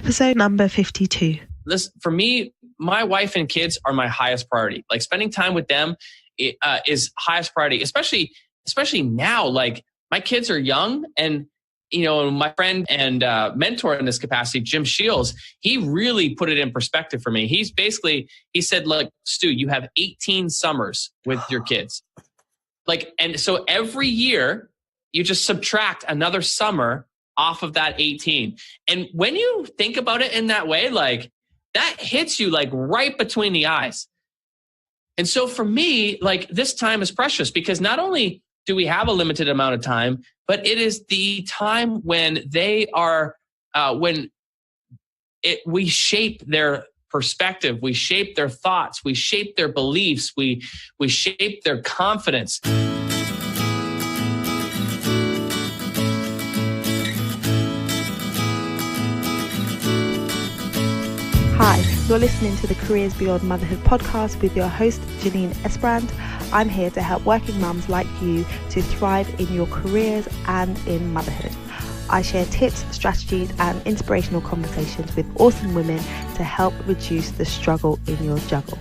episode number 52. This, for me, my wife and kids are my highest priority. Like spending time with them is highest priority, especially now. Like my kids are young, and my friend and mentor in this capacity, Jim Shields, he really put it in perspective for me. He said, look, Stu, you have 18 summers with your kids. And so every year you just subtract another summer off of that 18. And when you think about it in that way, like that hits you like right between the eyes. And so for me, like this time is precious because not only do we have a limited amount of time, but it is the time when they are, we shape their perspective, we shape their thoughts, we shape their beliefs, we shape their confidence. Hi, you're listening to the Careers Beyond Motherhood podcast with your host, Janine Esbrand. I'm here to help working mums like you to thrive in your careers and in motherhood. I share tips, strategies, and inspirational conversations with awesome women to help reduce the struggle in your juggle.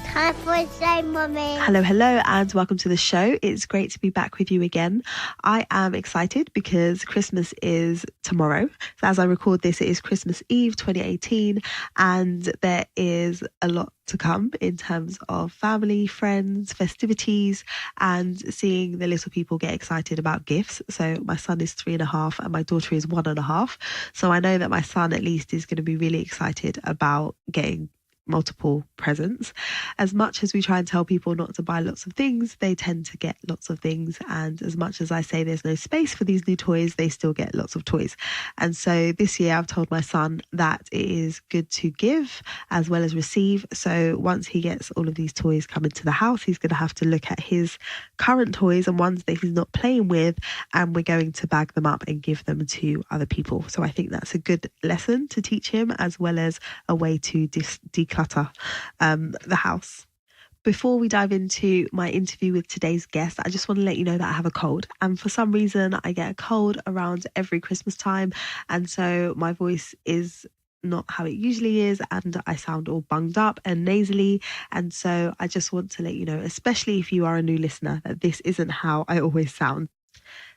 Time for Say Mummy. Hello, and welcome to the show. It's great to be back with you again. I am excited because Christmas is tomorrow. So as I record this, it is Christmas Eve 2018, and there is a lot to come in terms of family, friends, festivities, and seeing the little people get excited about gifts. So my son is 3.5 and my daughter is 1.5. So I know that my son at least is going to be really excited about getting multiple presents. As much as we try and tell people not to buy lots of things, they tend to get lots of things. And as much as I say there's no space for these new toys, they still get lots of toys. And so this year I've told my son that it is good to give as well as receive. So once he gets all of these toys come into the house, he's going to have to look at his current toys and ones that he's not playing with, and we're going to bag them up and give them to other people. So I think that's a good lesson to teach him, as well as a way to declutter the house. Before we dive into my interview with today's guest, I just want to let you know that I have a cold, and for some reason I get a cold around every Christmas time, and so my voice is not how it usually is, and I sound all bunged up and nasally. And so I just want to let you know, especially if you are a new listener, that this isn't how I always sound.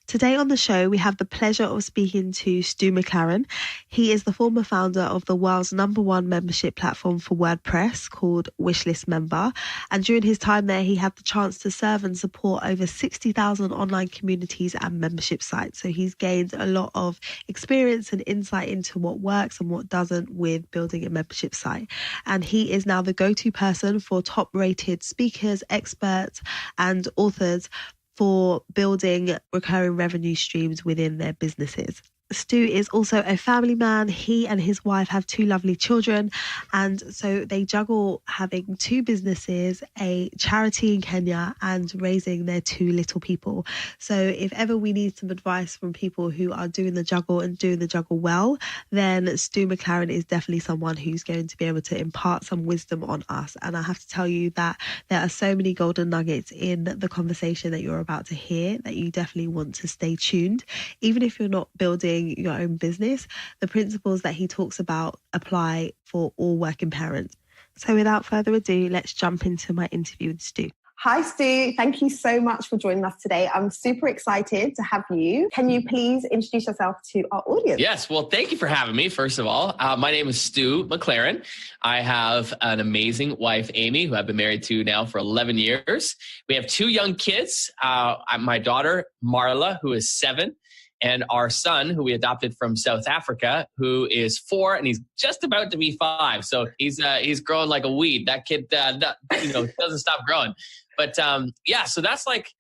Today on the show, we have the pleasure of speaking to Stu Mclaren. He is the former founder of the world's #1 membership platform for WordPress called Wishlist Member. And during his time there, he had the chance to serve and support over 60,000 online communities and membership sites. So he's gained a lot of experience and insight into what works and what doesn't with building a membership site. And he is now the go-to person for top-rated speakers, experts, and authors for building recurring revenue streams within their businesses. Stu is also a family man. He and his wife have 2 lovely children, and so they juggle having 2 businesses, a charity in Kenya, and raising their 2 little people. So if ever we need some advice from people who are doing the juggle and doing the juggle well, then Stu Mclaren is definitely someone who's going to be able to impart some wisdom on us. And I have to tell you that there are so many golden nuggets in the conversation that you're about to hear that you definitely want to stay tuned. Even if you're not building your own business, the principles that he talks about apply for all working parents. So without further ado, let's jump into my interview with Stu. Hi, Stu. Thank you so much for joining us today. I'm super excited to have you. Can you please introduce yourself to our audience? Yes. Well, thank you for having me, first of all. My name is Stu Mclaren. I have an amazing wife, Amy, who I've been married to now for 11 years. We have 2 young kids. My daughter, Marla, who is 7. And our son, who we adopted from South Africa, who is 4, and he's just about to be 5. So he's growing like a weed. That kid, doesn't stop growing. But so that's like,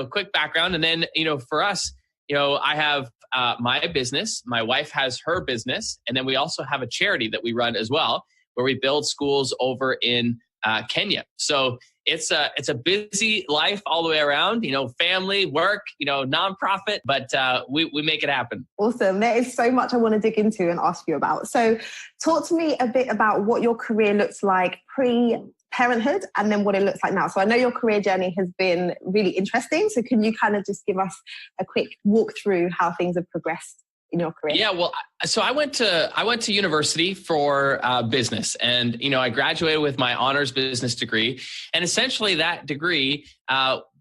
quick background. And then, for us, I have my business. My wife has her business, and then we also have a charity that we run as well, where we build schools over in Kenya. So it's a busy life all the way around, family, work, nonprofit, but we make it happen. Awesome. There is so much I want to dig into and ask you about. So talk to me a bit about what your career looks like pre-parenthood and then what it looks like now. So I know your career journey has been really interesting. So can you kind of just give us a quick walk through how things have progressed in your career? Yeah, well, so I went to university for business, and I graduated with my honors business degree, and essentially that degree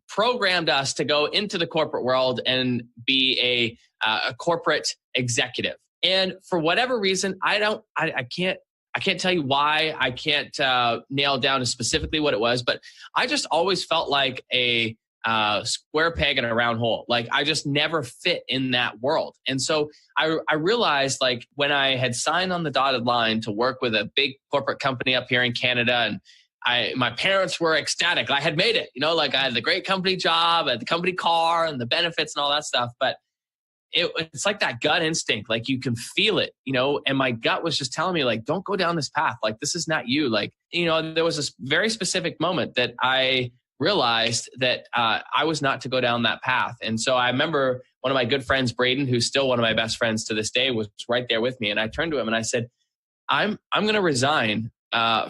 programmed us to go into the corporate world and be a corporate executive. And for whatever reason, I can't tell you why. I can't nail down specifically what it was, but I just always felt like a square peg in a round hole. Like I just never fit in that world. And so I realized, like, when I had signed on the dotted line to work with a big corporate company up here in Canada, and my parents were ecstatic. I had made it, like I had the great company job, I had the company car and the benefits and all that stuff. But it's like that gut instinct, like you can feel it, and my gut was just telling me, like, don't go down this path. Like, this is not you. Like, there was this very specific moment that I realized that I was not to go down that path. And so I remember one of my good friends, Braden, who's still one of my best friends to this day, was right there with me. And I turned to him and I said, I'm going to resign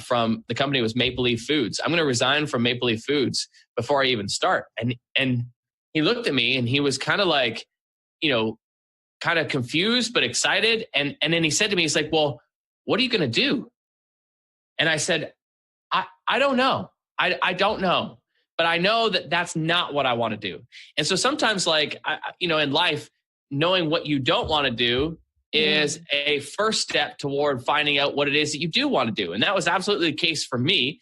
from the company. It was Maple Leaf Foods. I'm going to resign from Maple Leaf Foods before I even start. And he looked at me and he was kind of like, kind of confused, but excited. And then he said to me, he's like, well, what are you going to do? And I said, I don't know. I don't know, but I know that that's not what I want to do. And so sometimes, like, in life, knowing what you don't want to do is a first step toward finding out what it is that you do want to do. And that was absolutely the case for me.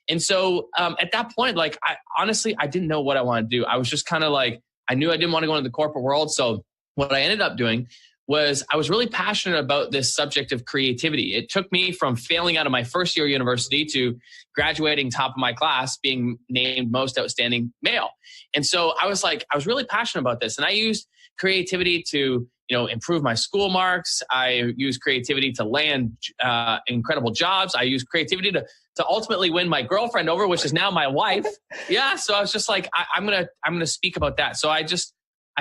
And so at that point, like, I didn't know what I wanted to do. I was just kind of like, I knew I didn't want to go into the corporate world. So what I ended up doing was I was really passionate about this subject of creativity. It took me from failing out of my first year of university to graduating top of my class, being named most outstanding male. And so I was really passionate about this. And I used creativity to, improve my school marks. I used creativity to land incredible jobs. I used creativity to ultimately win my girlfriend over, which is now my wife. Yeah. So I was just like, I'm going to speak about that. So I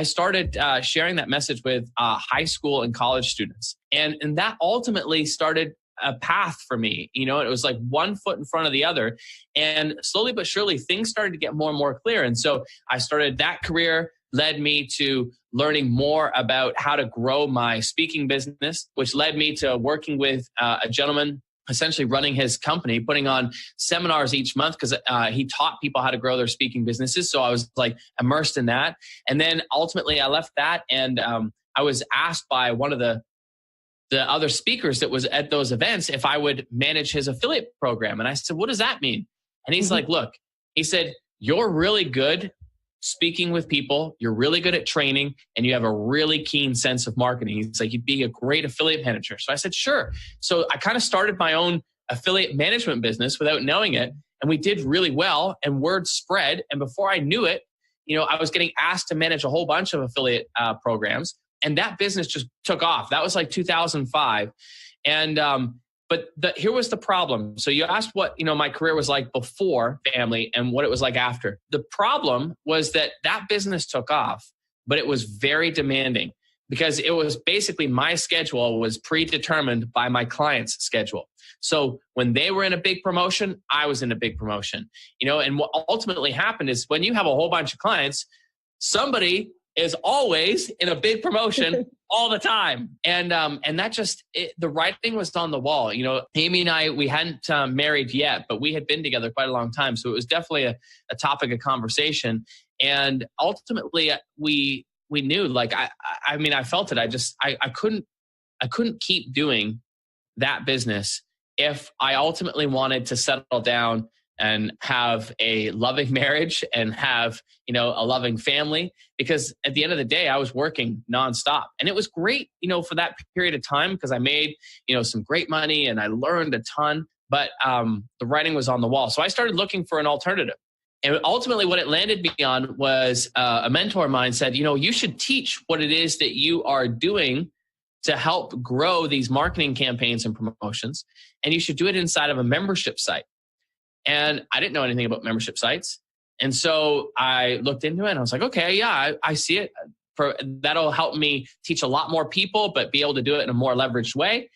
started sharing that message with high school and college students. And that ultimately started a path for me. It was like one foot in front of the other. And slowly but surely, things started to get more and more clear. And so I started that career, led me to learning more about how to grow my speaking business, which led me to working with a gentleman essentially running his company, putting on seminars each month because he taught people how to grow their speaking businesses. So I was like immersed in that. And then ultimately I left that and I was asked by one of the other speakers that was at those events if I would manage his affiliate program. And I said, what does that mean? And he's like, look, he said, you're really good speaking with people, you're really good at training, and you have a really keen sense of marketing. He's like, you'd be a great affiliate manager. So I said, sure. So I kind of started my own affiliate management business without knowing it. And we did really well and word spread. And before I knew it, I was getting asked to manage a whole bunch of affiliate programs. And that business just took off. That was like 2005. And but here was the problem. So you asked what my career was like before family and what it was like after. The problem was that business took off, but it was very demanding because it was basically my schedule was predetermined by my client's schedule. So when they were in a big promotion, I was in a big promotion. And what ultimately happened is when you have a whole bunch of clients, somebody is always in a big promotion all the time. And that just, the writing was on the wall. Amy and I, we hadn't married yet, but we had been together quite a long time. So it was definitely a topic of conversation. And ultimately we knew, like, I felt it. I couldn't keep doing that business if I ultimately wanted to settle down and have a loving marriage and have, a loving family, because at the end of the day, I was working nonstop. And it was great, for that period of time because I made, some great money and I learned a ton, but the writing was on the wall. So I started looking for an alternative. And ultimately what it landed me on was a mentor of mine said, you should teach what it is that you are doing to help grow these marketing campaigns and promotions. And you should do it inside of a membership site. And I didn't know anything about membership sites. And so I looked into it and I was like, okay, yeah, I see it. That'll help me teach a lot more people, but be able to do it in a more leveraged way.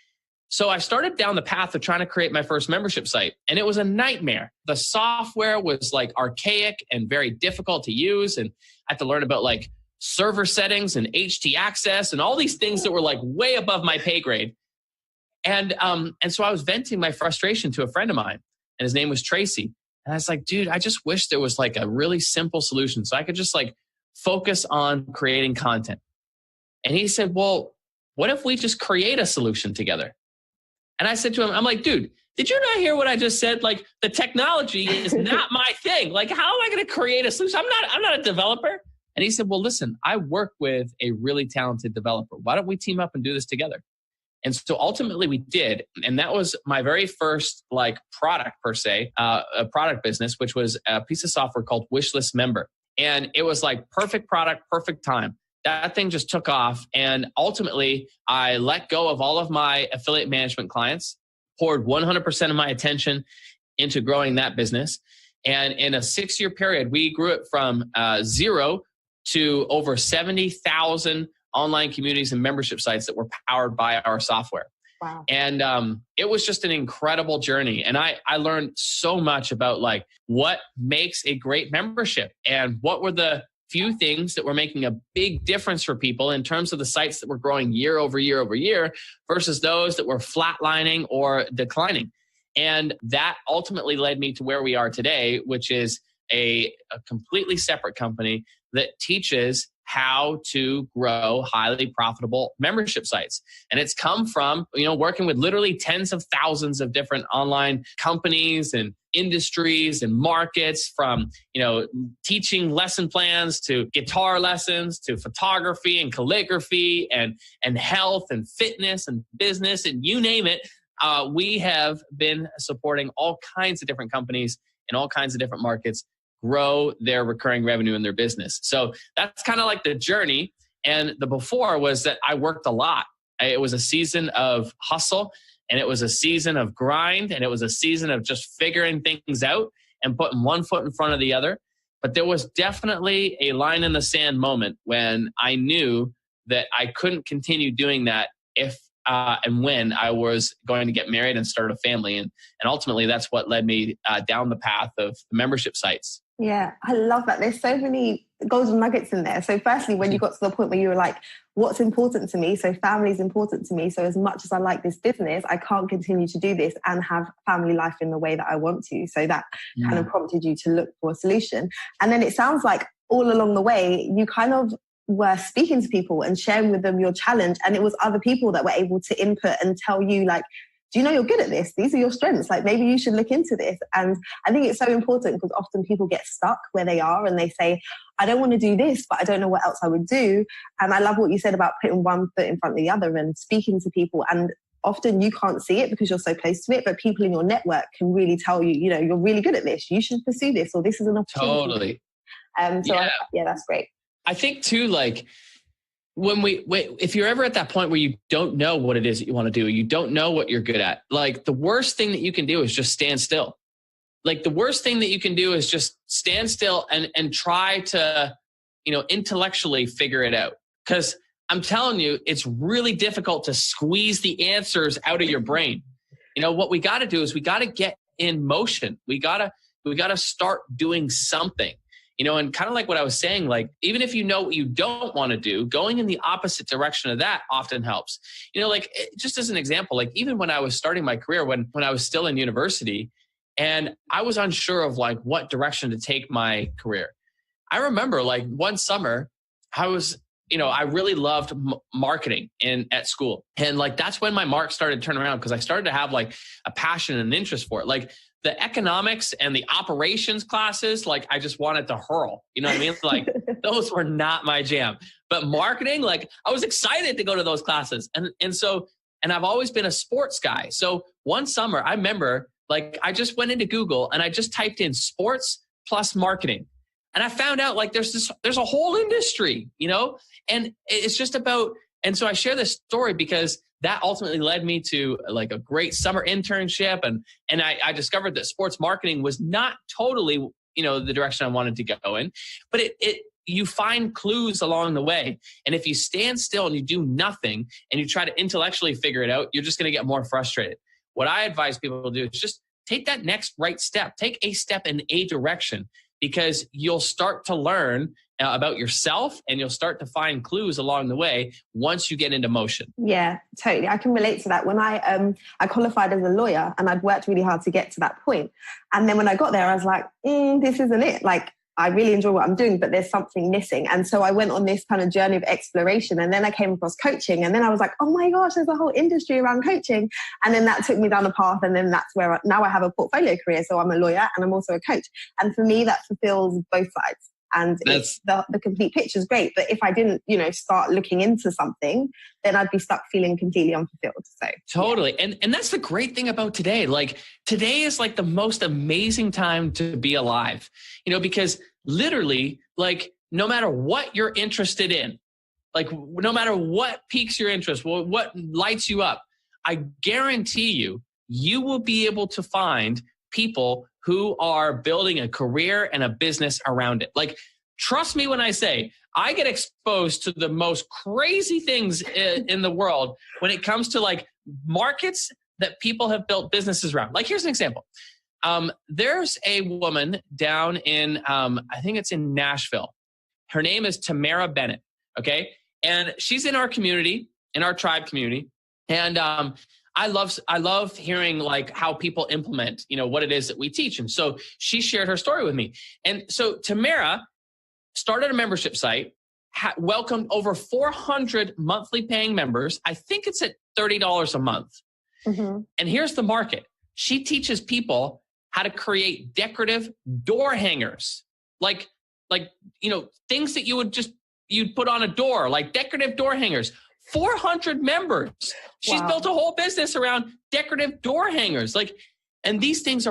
So I started down the path of trying to create my first membership site. And it was a nightmare. The software was like archaic and very difficult to use. And I had to learn about like server settings and HT access and all these things that were like way above my pay grade. And so I was venting my frustration to a friend of mine, and his name was Tracy. And I was like, dude, I just wish there was like a really simple solution so I could just like focus on creating content. And he said, well, what if we just create a solution together? And I said to him, I'm like, dude, did you not hear what I just said? Like, the technology is not my thing. Like, how am I going to create a solution? I'm not a developer. And he said, well, listen, I work with a really talented developer. Why don't we team up and do this together? And so ultimately we did. And that was my very first like product per se, a product business, which was a piece of software called Wishlist Member. And it was like perfect product, perfect time. That thing just took off. And ultimately I let go of all of my affiliate management clients, poured 100% of my attention into growing that business. And in a 6-year period, we grew it from 0 to over 70,000 online communities and membership sites that were powered by our software. Wow. And it was just an incredible journey. And I learned so much about like what makes a great membership and what were the few things that were making a big difference for people in terms of the sites that were growing year over year over year versus those that were flatlining or declining. And that ultimately led me to where we are today, which is a completely separate company that teaches how to grow highly profitable membership sites. And it's come from, working with literally tens of thousands of different online companies and industries and markets, from, teaching lesson plans to guitar lessons to photography and calligraphy and health and fitness and business and you name it. We have been supporting all kinds of different companies in all kinds of different markets grow their recurring revenue in their business. So that's kind of like the journey. And the before was that I worked a lot. It was a season of hustle, and it was a season of grind, and it was a season of just figuring things out and putting one foot in front of the other. But there was definitely a line in the sand moment when I knew that I couldn't continue doing that if and when I was going to get married and start a family. And ultimately, that's what led me down the path of the membership sites. Yeah, I love that. There's so many golden nuggets in there. So firstly, when you got to the point where you were like, what's important to me? So family is important to me. So as much as I like this business, I can't continue to do this and have family life in the way that I want to. So that kind of prompted you to look for a solution. And then it sounds like all along the way, you kind of were speaking to people and sharing with them your challenge. And it was other people that were able to input and tell you like, do you know you're good at this? These are your strengths. Like maybe you should look into this. And I think it's so important because often people get stuck where they are and they say, I don't want to do this, but I don't know what else I would do. And I love what you said about putting one foot in front of the other and speaking to people. And often you can't see it because you're so close to it, but people in your network can really tell you, you're really good at this. You should pursue this, or this is an opportunity. Totally. That's great. I think too, like, if you're ever at that point where you don't know what it is that you want to do, you don't know what you're good at, like the worst thing that you can do is just stand still. Like the worst thing that you can do is just stand still and try to, intellectually figure it out. Because I'm telling you, it's really difficult to squeeze the answers out of your brain. What we got to do is we got to get in motion. We got to start doing something. And kind of like what I was saying, like, even if you know what you don't want to do, going in the opposite direction of that often helps. Just as an example, like even when I was starting my career, when I was still in university and I was unsure of like what direction to take my career. I remember like one summer I was, I really loved marketing at school. And like, that's when my marks started to turn around because I started to have like a passion and an interest for it. Like, the economics and the operations classes, like I just wanted to hurl, you know what I mean? Like those were not my jam, but marketing, like I was excited to go to those classes. And I've always been a sports guy. So one summer I remember like I just went into Google and I just typed in sports plus marketing. And I found out like there's a whole industry, and it's just about, and so I share this story because that ultimately led me to like a great summer internship. And I discovered that sports marketing was not totally, the direction I wanted to go in, but you find clues along the way. And if you stand still and you do nothing and you try to intellectually figure it out, you're just going to get more frustrated. What I advise people to do is just take that next right step, take a step in a direction, because you'll start to learn about yourself, and you'll start to find clues along the way once you get into motion. Yeah, totally. I can relate to that. When I qualified as a lawyer, and I'd worked really hard to get to that point. And then when I got there, I was like, this isn't it. Like, I really enjoy what I'm doing, but there's something missing. And so I went on this kind of journey of exploration, and then I came across coaching, and then I was like, oh my gosh, there's a whole industry around coaching. And then that took me down a path. And then that's where now I have a portfolio career. So I'm a lawyer and I'm also a coach. And for me, that fulfills both sides. And it's the complete picture is great. But if I didn't, start looking into something, then I'd be stuck feeling completely unfulfilled. So totally. Yeah. And that's the great thing about today. Like, today is like the most amazing time to be alive, because literally, like, no matter what you're interested in, like, no matter what piques your interest, what lights you up, I guarantee you will be able to find people who are building a career and a business around it. Like, trust me when I say I get exposed to the most crazy things in the world when it comes to like markets that people have built businesses around. Like, here's an example. There's a woman down in, I think it's in Nashville. Her name is Tamara Bennett. Okay. And she's in our community, in our tribe community. And, I love hearing like how people implement, what it is that we teach. And so she shared her story with me. And so Tamara started a membership site, welcomed over 400 monthly paying members. I think it's at $30 a month. Mm-hmm. And here's the market. She teaches people how to create decorative door hangers, like things that you'd put on a door, like decorative door hangers. 400 members. She's built a whole business around decorative door hangers. Like, and these things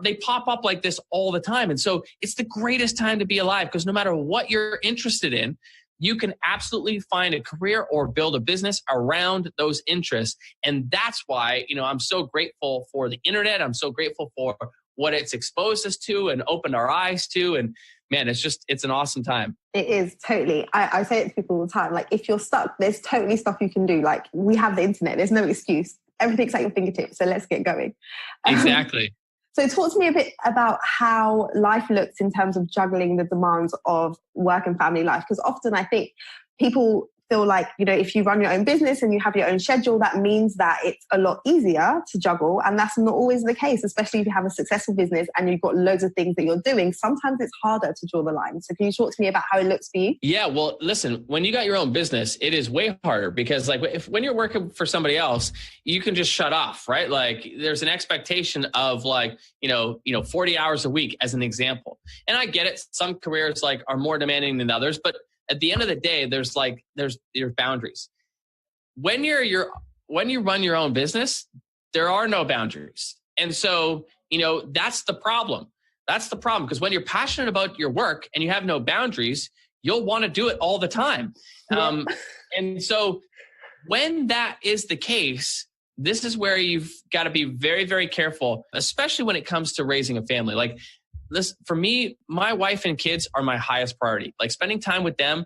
they pop up like this all the time. And so it's the greatest time to be alive, because no matter what you're interested in, you can absolutely find a career or build a business around those interests. And that's why, I'm so grateful for the internet. I'm so grateful for what it's exposed us to and opened our eyes to. And man, it's an awesome time. It is, totally. I say it to people all the time. Like, if you're stuck, there's totally stuff you can do. Like, we have the internet. There's no excuse. Everything's at your fingertips. So let's get going. Exactly. So talk to me a bit about how life looks in terms of juggling the demands of work and family life. Because often I think people feel like, if you run your own business and you have your own schedule, that means that it's a lot easier to juggle. And that's not always the case, especially if you have a successful business and you've got loads of things that you're doing. Sometimes it's harder to draw the line. So can you talk to me about how it looks for you? Yeah, well, listen, when you got your own business, it is way harder, because like when you're working for somebody else, you can just shut off, right? Like, there's an expectation of like, 40 hours a week as an example. And I get it. Some careers like are more demanding than others, but at the end of the day, there's your boundaries. When you run your own business, there are no boundaries. And so, that's the problem. That's the problem, because when you're passionate about your work and you have no boundaries, you'll want to do it all the time. Yeah. And so when that is the case, this is where you've got to be very, very careful, especially when it comes to raising a family. Like, this, for me, my wife and kids are my highest priority. Like, spending time with them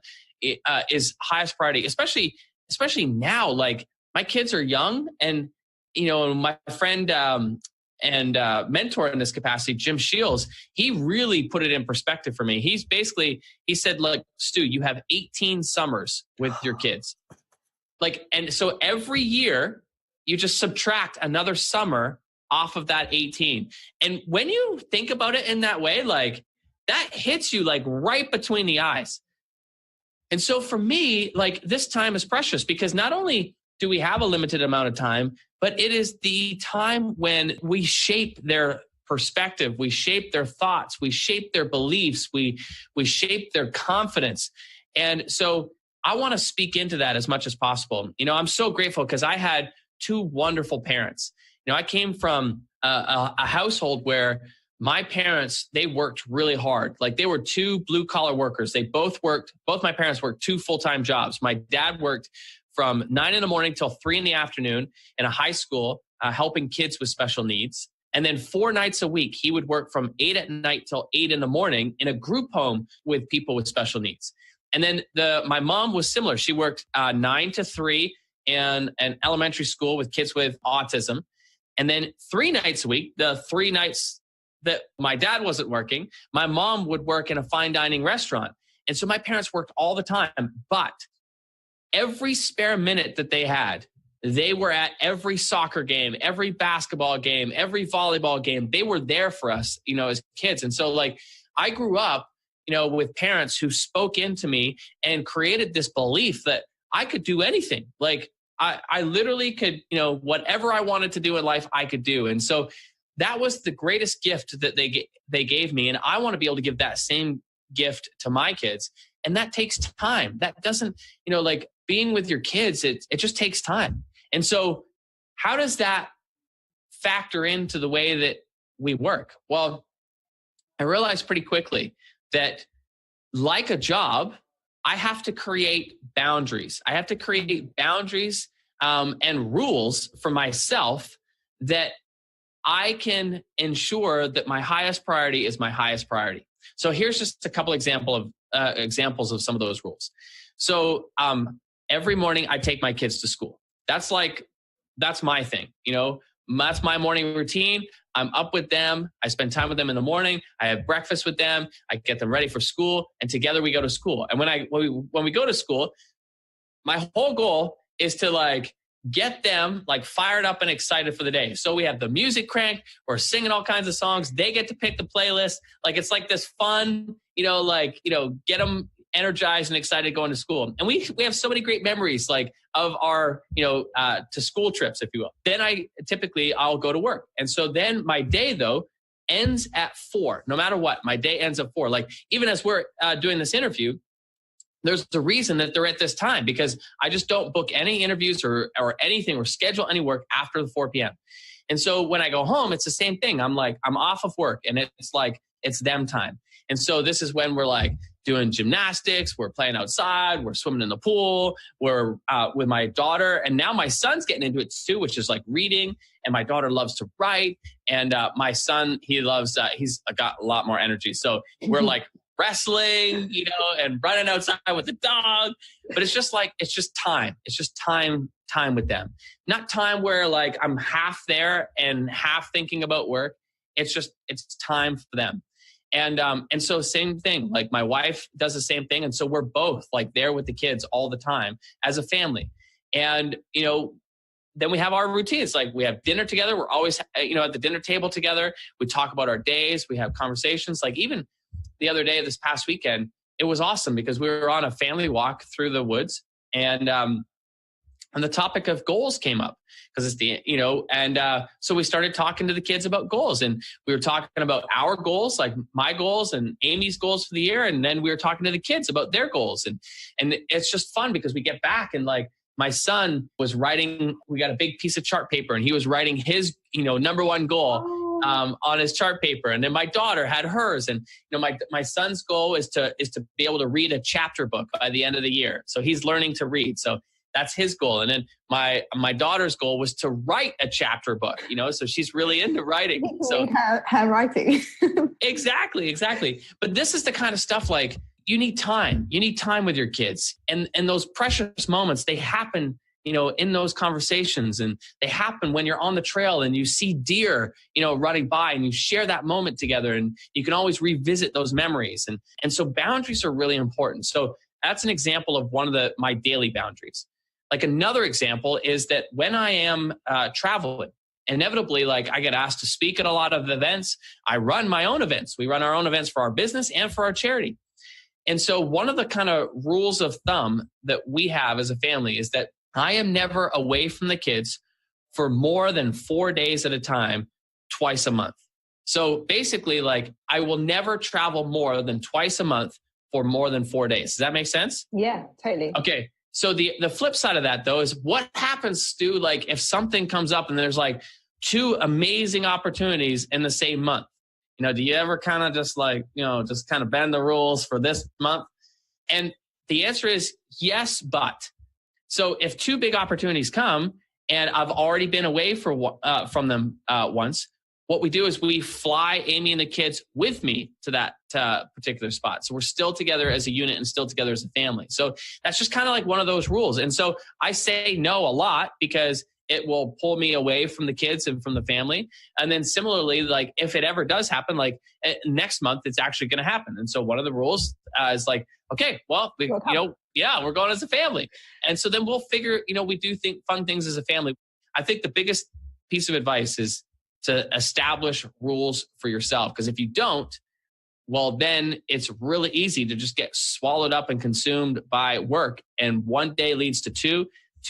is highest priority, especially now. Like, my kids are young, and my friend and mentor in this capacity, Jim Shields, he really put it in perspective for me. He said, look, Stu, you have 18 summers with your kids. Like, and so every year you just subtract another summer off of that 18. And when you think about it in that way, like, that hits you like right between the eyes. And so for me, like, this time is precious, because not only do we have a limited amount of time, but it is the time when we shape their perspective, we shape their thoughts, we shape their beliefs, we shape their confidence. And so I want to speak into that as much as possible. I'm so grateful because I had two wonderful parents. I came from a household where my parents, they worked really hard. Like, they were two blue collar workers. Both my parents worked two full-time jobs. My dad worked from 9 a.m. till 3 p.m. in a high school, helping kids with special needs. And then 4 nights a week, he would work from 8 p.m. till 8 a.m. in a group home with people with special needs. And then my mom was similar. She worked 9 to 3 in an elementary school with kids with autism. And then 3 nights a week, the 3 nights that my dad wasn't working, my mom would work in a fine dining restaurant. And so my parents worked all the time, but every spare minute that they had, they were at every soccer game, every basketball game, every volleyball game. They were there for us, as kids. And so like I grew up, with parents who spoke into me and created this belief that I could do anything. Like I literally could, whatever I wanted to do in life, I could do. And so that was the greatest gift that they gave me. And I want to be able to give that same gift to my kids. And that takes time. That doesn't, like being with your kids, it just takes time. And so how does that factor into the way that we work? Well, I realized pretty quickly that like a job, I have to create boundaries. I have to create boundaries and rules for myself that I can ensure that my highest priority is my highest priority. So here's just a couple examples of some of those rules. So every morning I take my kids to school. That's my thing. That's my morning routine. I'm up with them. I spend time with them in the morning. I have breakfast with them. I get them ready for school, and together we go to school. And when we go to school, my whole goal is to like get them like fired up and excited for the day. So we have the music cranked. We're singing all kinds of songs. They get to pick the playlist. Like it's like this fun, get them energized and excited going to school. And we have so many great memories like of our, to school trips, if you will. Then I'll go to work. And so then my day though ends at 4, no matter what, my day ends at 4. Like even as we're doing this interview, there's a reason that they're at this time because I just don't book any interviews or anything or schedule any work after the 4 p.m. And so when I go home, it's the same thing. I'm off of work and it's like, it's them time. And so this is when we're like doing gymnastics, we're playing outside, we're swimming in the pool, we're with my daughter. And now my son's getting into it too, which is like reading. And my daughter loves to write. And my son, he's got a lot more energy. So we're like wrestling, and running outside with the dog. But it's just time. It's just time with them. Not time where like I'm half there and half thinking about work. It's time for them. And so same thing, like my wife does the same thing. And so we're both like there with the kids all the time as a family. And, then we have our routines. Like we have dinner together. We're always, at the dinner table together. We talk about our days. We have conversations. Like even the other day, this past weekend, it was awesome because we were on a family walk through the woods and the topic of goals came up because it's so we started talking to the kids about goals and we were talking about our goals, like my goals and Amy's goals for the year. And then we were talking to the kids about their goals. And it's just fun because we get back and like my son was writing, we got a big piece of chart paper and he was writing his, number one goal on his chart paper. And then my daughter had hers. And, my son's goal is to be able to read a chapter book by the end of the year. So he's learning to read. So that's his goal. And then my daughter's goal was to write a chapter book, so she's really into writing. So her writing. Exactly. But this is the kind of stuff like you need time. You need time with your kids. And those precious moments, they happen, in those conversations. And they happen when you're on the trail and you see deer, running by and you share that moment together and you can always revisit those memories. And so boundaries are really important. So that's an example of one of my daily boundaries. Like another example is that when I am traveling, inevitably, like I get asked to speak at a lot of events. I run my own events. We run our own events for our business and for our charity. And so one of the kind of rules of thumb that we have as a family is that I am never away from the kids for more than 4 days at a time, twice a month. So basically, like I will never travel more than twice a month for more than 4 days. Does that make sense? Yeah, totally. Okay. So the flip side of that though is what happens, Stu, like if something comes up and there's like 2 amazing opportunities in the same month, do you ever kind of just like, just kind of bend the rules for this month? And the answer is yes, but. So if 2 big opportunities come and I've already been away from them once, what we do is we fly Amy and the kids with me to that particular spot. So we're still together as a unit and still together as a family. So that's just kind of like one of those rules. And so I say no a lot because it will pull me away from the kids and from the family. And then similarly, like if it ever does happen, like next month, it's actually going to happen. And so one of the rules is like, okay, well, we're going as a family. And so then we'll figure, we do fun things as a family. I think the biggest piece of advice is to establish rules for yourself. Because if you don't, well, then it's really easy to just get swallowed up and consumed by work. And one day leads to two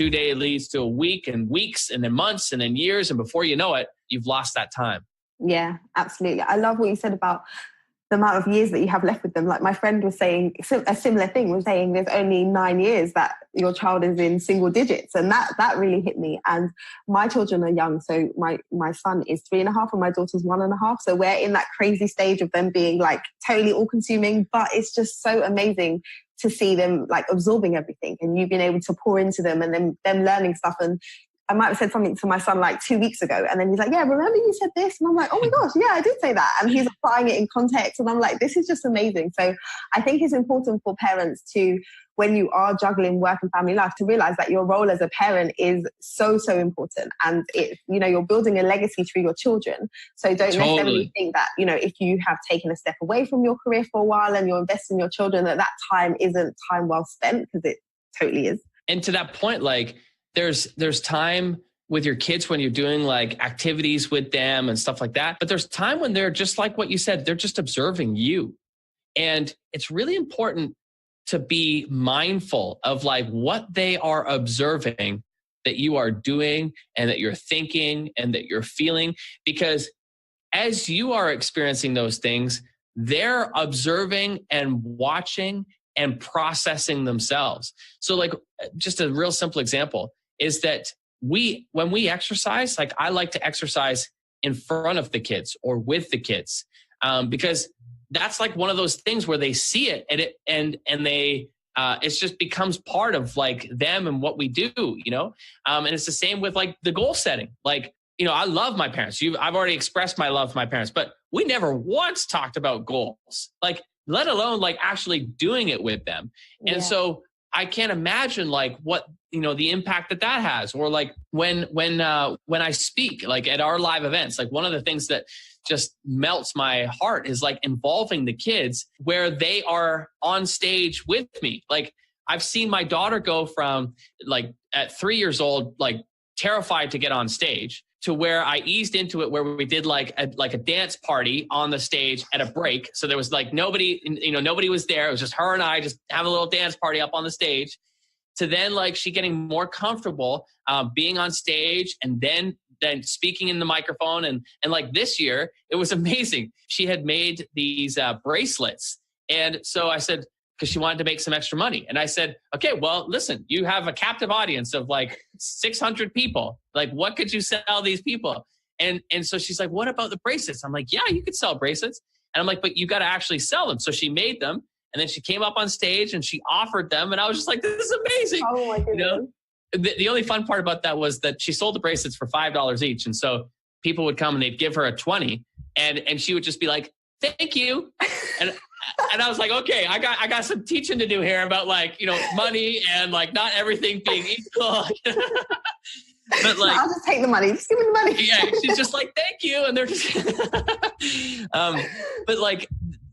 days leads to a week and weeks and then months and then years. And before you know it, you've lost that time. Yeah, absolutely. I love what you said about the amount of years that you have left with them. Like my friend was saying a similar thing, was saying there's only 9 years that your child is in single digits. And that really hit me. And my children are young. So my son is 3.5 and my daughter's 1.5. So we're in that crazy stage of them being like totally all consuming, but it's just so amazing to see them like absorbing everything and you've been able to pour into them and then them learning stuff. And I might have said something to my son like 2 weeks ago. And then he's like, yeah, remember you said this? And I'm like, oh my gosh, yeah, I did say that. And he's applying it in context. And I'm like, this is just amazing. So I think it's important for parents to, when you are juggling work and family life, to realize that your role as a parent is so, so important. And you're building a legacy through your children. So don't necessarily think that, if you have taken a step away from your career for a while and you're investing in your children, that time isn't time well spent, because it totally is. And to that point, like, there's time with your kids when you're doing like activities with them and stuff like that. But there's time when they're just like what you said, they're just observing you. And it's really important to be mindful of like what they are observing that you are doing and that you're thinking and that you're feeling, because as you are experiencing those things, they're observing and watching and processing themselves. So like just a real simple example is that when we exercise, like I like to exercise in front of the kids or with the kids, because that's like one of those things where they see it and they it just becomes part of like them and what we do, and it's the same with like the goal setting. Like, I love my parents. I've already expressed my love for my parents, but we never once talked about goals, like let alone like actually doing it with them. And so I can't imagine like what, the impact that has, or like when I speak like at our live events, like one of the things that just melts my heart is like involving the kids where they are on stage with me. Like I've seen my daughter go from like at 3 years old, like terrified to get on stage, to where I eased into it, where we did like a dance party on the stage at a break. So there was like nobody, nobody was there. It was just her and I just have a little dance party up on the stage, to then like she getting more comfortable being on stage and then speaking in the microphone. And like this year, it was amazing. She had made these bracelets. And so I said, because she wanted to make some extra money. And I said, okay, well, listen, you have a captive audience of like 600 people. Like, what could you sell these people? And so she's like, what about the bracelets? I'm like, yeah, you could sell bracelets. And I'm like, but you got to actually sell them. So she made them. And then she came up on stage and she offered them. And I was just like, this is amazing. Oh my goodness. The only fun part about that was that she sold the bracelets for $5 each. And so people would come and they'd give her a 20 and she would just be like, thank you. And I was like, okay, I got some teaching to do here about like, money and like not everything being equal. But like, I'll just take the money. Just give me the money. Yeah, she's just like, thank you. And they're just, but like,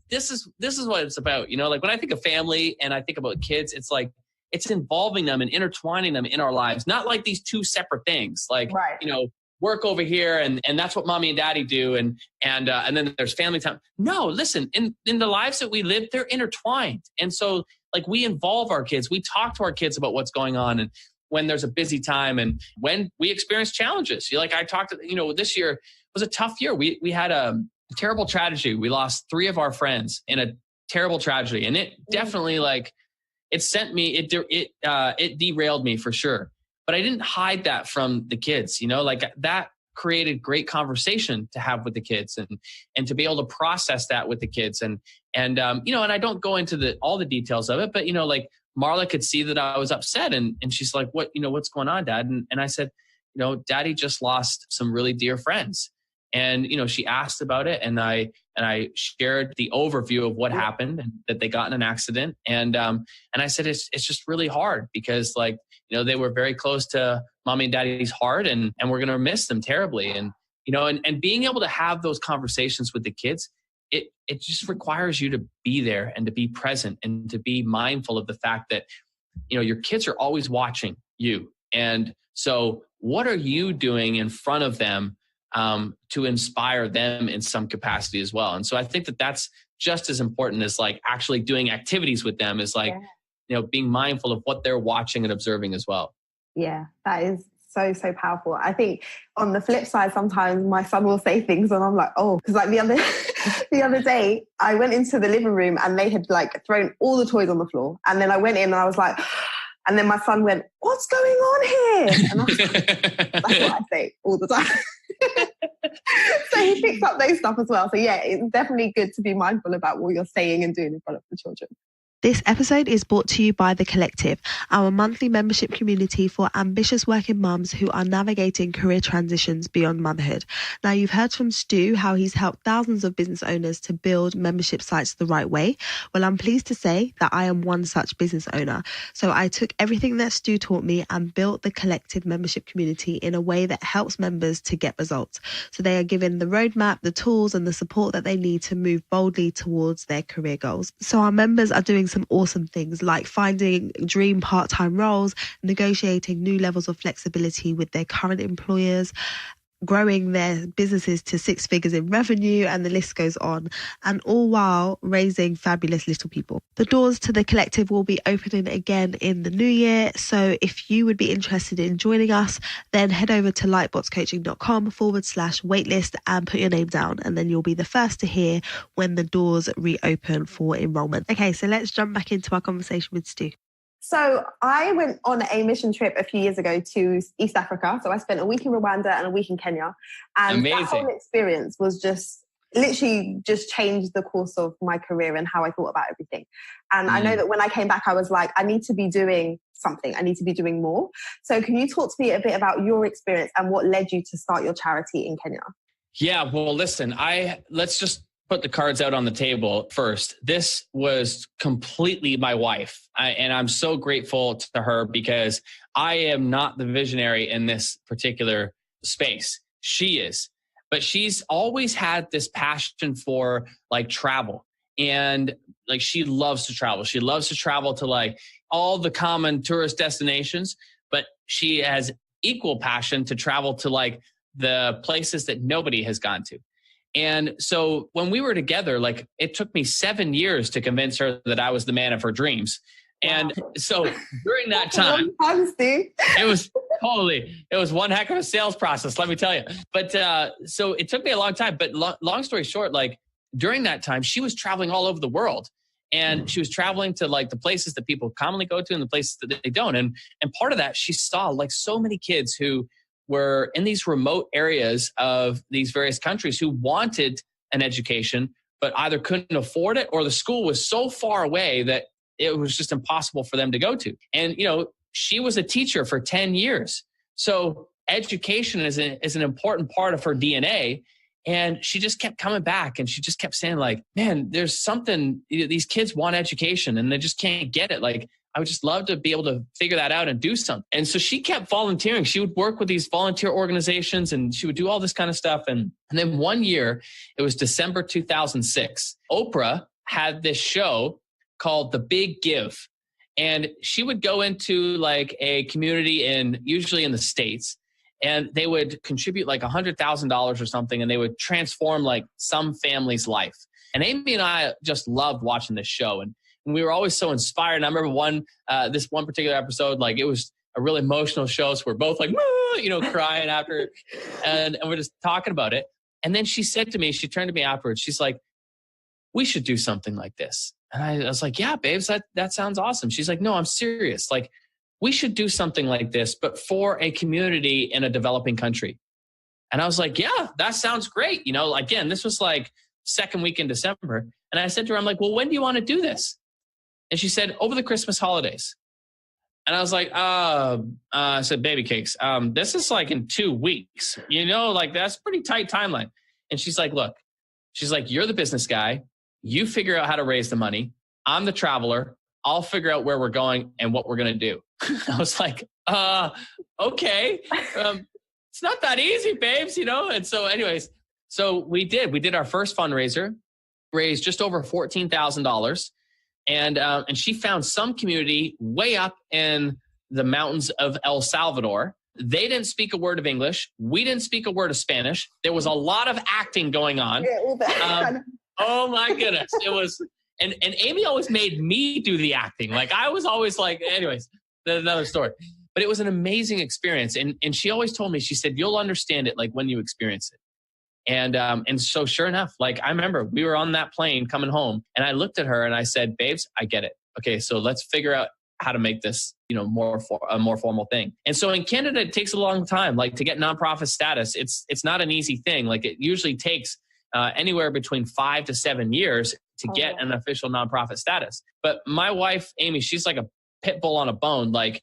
this is what it's about. Like when I think of family and I think about kids, it's like, it's involving them and intertwining them in our lives, not like these two separate things. Like, right. Work over here and that's what mommy and daddy do. And then there's family time. No, listen, in the lives that we live, they're intertwined. And so like we involve our kids, we talk to our kids about what's going on and when there's a busy time and when we experience challenges. Like I talked to, this year was a tough year. We had a terrible tragedy. We lost 3 of our friends in a terrible tragedy. And it definitely like, it sent me, it derailed me for sure. But I didn't hide that from the kids, like that created great conversation to have with the kids and to be able to process that with the kids. And and I don't go into all the details of it, but, like Marla could see that I was upset and she's like, what's going on, Dad? And I said, Daddy just lost some really dear friends. And, she asked about it and I shared the overview of what happened and that they got in an accident. And I said, it's just really hard because like, they were very close to mommy and daddy's heart, and we're going to miss them terribly. And, and being able to have those conversations with the kids, it just requires you to be there and to be present and to be mindful of the fact that, your kids are always watching you. And so what are you doing in front of them to inspire them in some capacity as well? And so I think that that's just as important as like actually doing activities with them, is like, being mindful of what they're watching and observing as well. Yeah, that is so powerful. I think on the flip side, sometimes my son will say things and I'm like, oh, because like the other day I went into the living room and they had like thrown all the toys on the floor. And then I went in and I was like, and then my son went, what's going on here? And I was like, that's what I say all the time. So he picks up those stuff as well. So yeah, it's definitely good to be mindful about what you're saying and doing in front of the children. This episode is brought to you by The Collective, our monthly membership community for ambitious working mums who are navigating career transitions beyond motherhood. Now, you've heard from Stu how he's helped thousands of business owners to build membership sites the right way. Well, I'm pleased to say that I am one such business owner. So I took everything that Stu taught me and built The Collective membership community in a way that helps members to get results. So they are given the roadmap, the tools, and the support that they need to move boldly towards their career goals. So our members are doing some awesome things like finding dream part-time roles, negotiating new levels of flexibility with their current employers, growing their businesses to 6 figures in revenue, and the list goes on, and all while raising fabulous little people. The doors to The Collective will be opening again in the new year, so if you would be interested in joining us, then head over to lightboxcoaching.com/waitlist and put your name down, and then you'll be the first to hear when the doors reopen for enrollment. Okay, so let's jump back into our conversation with Stu. So I went on a mission trip a few years ago to East Africa. So I spent a week in Rwanda and a week in Kenya. And Amazing. That whole experience was just literally just changed the course of my career and how I thought about everything. And I know that when I came back, I was like, I need to be doing something. I need to be doing more. So can you talk to me a bit about your experience and what led you to start your charity in Kenya? Yeah, well, listen, let's just put the cards out on the table first. This was completely my wife. And I'm so grateful to her because I am not the visionary in this particular space. She is. But she's always had this passion for like travel. And like she loves to travel. She loves to travel to like all the common tourist destinations, but she has equal passion to travel to like the places that nobody has gone to. And so when we were together, like it took me 7 years to convince her that I was the man of her dreams. And so during that time, it was one heck of a sales process, let me tell you. But so it took me a long time, but long story short, like during that time, she was traveling all over the world. And she was traveling to like the places that people commonly go to and the places that they don't. And part of that, she saw like so many kids who were in these remote areas of these various countries who wanted an education, but either couldn't afford it or the school was so far away that it was just impossible for them to go to. And, she was a teacher for 10 years. So education is an important part of her DNA. And she just kept coming back and she just kept saying like, man, there's something, these kids want education and they just can't get it. Like, I would just love to be able to figure that out and do something. And so she kept volunteering. She would work with these volunteer organizations and she would do all this kind of stuff. And then one year, it was December 2006, Oprah had this show called The Big Give. And she would go into like a community usually in the States, and they would contribute like $100,000 or something, and they would transform like some family's life. And Amy and I just loved watching this show. And we were always so inspired. And I remember this one particular episode, like it was a really emotional show. So we're both like, crying after, and we're just talking about it. And then she said to me, she turned to me afterwards. She's like, we should do something like this. And I was like, yeah, babes, that sounds awesome. She's like, no, I'm serious. Like we should do something like this, but for a community in a developing country. And I was like, yeah, that sounds great. Again, this was like second week in December. And I said to her, I'm like, well, when do you want to do this? And she said, over the Christmas holidays. And I was like, I said, baby cakes, this is like in 2 weeks, like that's pretty tight timeline. And she's like, look, you're the business guy. You figure out how to raise the money. I'm the traveler. I'll figure out where we're going and what we're going to do. I was like, Okay. It's not that easy, babes, And so anyways, so we did our first fundraiser, raised just over $14,000. And she found some community way up in the mountains of El Salvador. They didn't speak a word of English. We didn't speak a word of Spanish. There was a lot of acting going on. Oh my goodness. It was, and Amy always made me do the acting. Like I was always like, anyways, another story. But it was an amazing experience. And she always told me, she said, you'll understand it like when you experience it. And so sure enough, like I remember we were on that plane coming home and I looked at her and I said, babes, I get it. Okay, so let's figure out how to make this, a more formal thing. And so in Canada, it takes a long time, like to get nonprofit status. It's not an easy thing. Like it usually takes anywhere between 5 to 7 years to get an official nonprofit status. But my wife, Amy, she's like a pit bull on a bone. Like,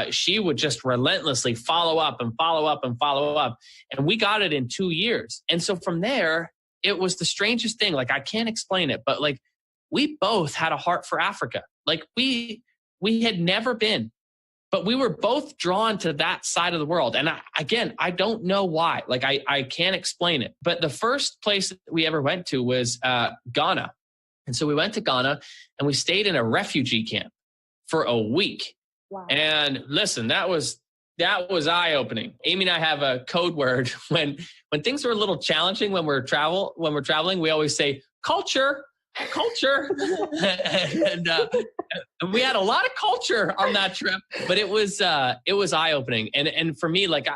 she would just relentlessly follow up and follow up and follow up. And we got it in 2 years. And so from there, it was the strangest thing. Like, I can't explain it, but like we both had a heart for Africa. Like we had never been, but we were both drawn to that side of the world. And I don't know why. Like I can't explain it. But the first place we ever went to was Ghana. And so we went to Ghana and we stayed in a refugee camp for a week. Wow. And listen, that was eye-opening. Amy and I have a code word when things are a little challenging when we're traveling, we always say culture. and we had a lot of culture on that trip, but it was eye-opening. And for me, like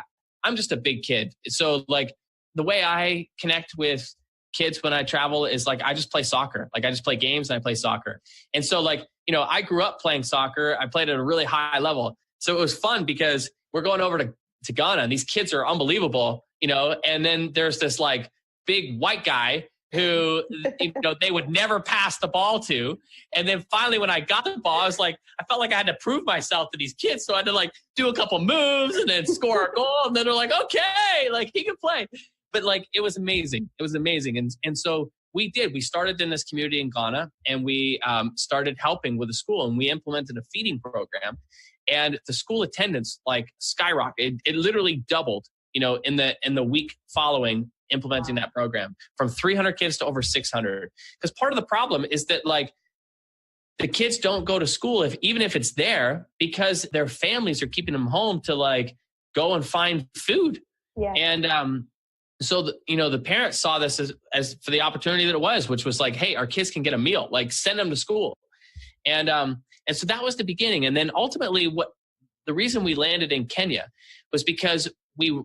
I'm just a big kid. So like the way I connect with kids when I travel is like, I just play soccer. Like I just play games and I play soccer. And so like, I grew up playing soccer. I played at a really high level. So it was fun because we're going over to Ghana and these kids are unbelievable, and then there's this like big white guy who, they would never pass the ball to. And then finally, when I got the ball, I felt like I had to prove myself to these kids. So I had to like do a couple moves and then score a goal. And then they're like, okay, like he can play. But like, it was amazing. It was amazing. And so we started in this community in Ghana and we started helping with the school and we implemented a feeding program and the school attendance like skyrocketed. It literally doubled, in the week following implementing that program from 300 kids to over 600. Because part of the problem is that like the kids don't go to school even if it's there because their families are keeping them home to like go and find food. Yeah. And so the parents saw this as for the opportunity that it was, which was like, hey, our kids can get a meal, like send them to school. And so that was the beginning. And then ultimately the reason we landed in Kenya was because we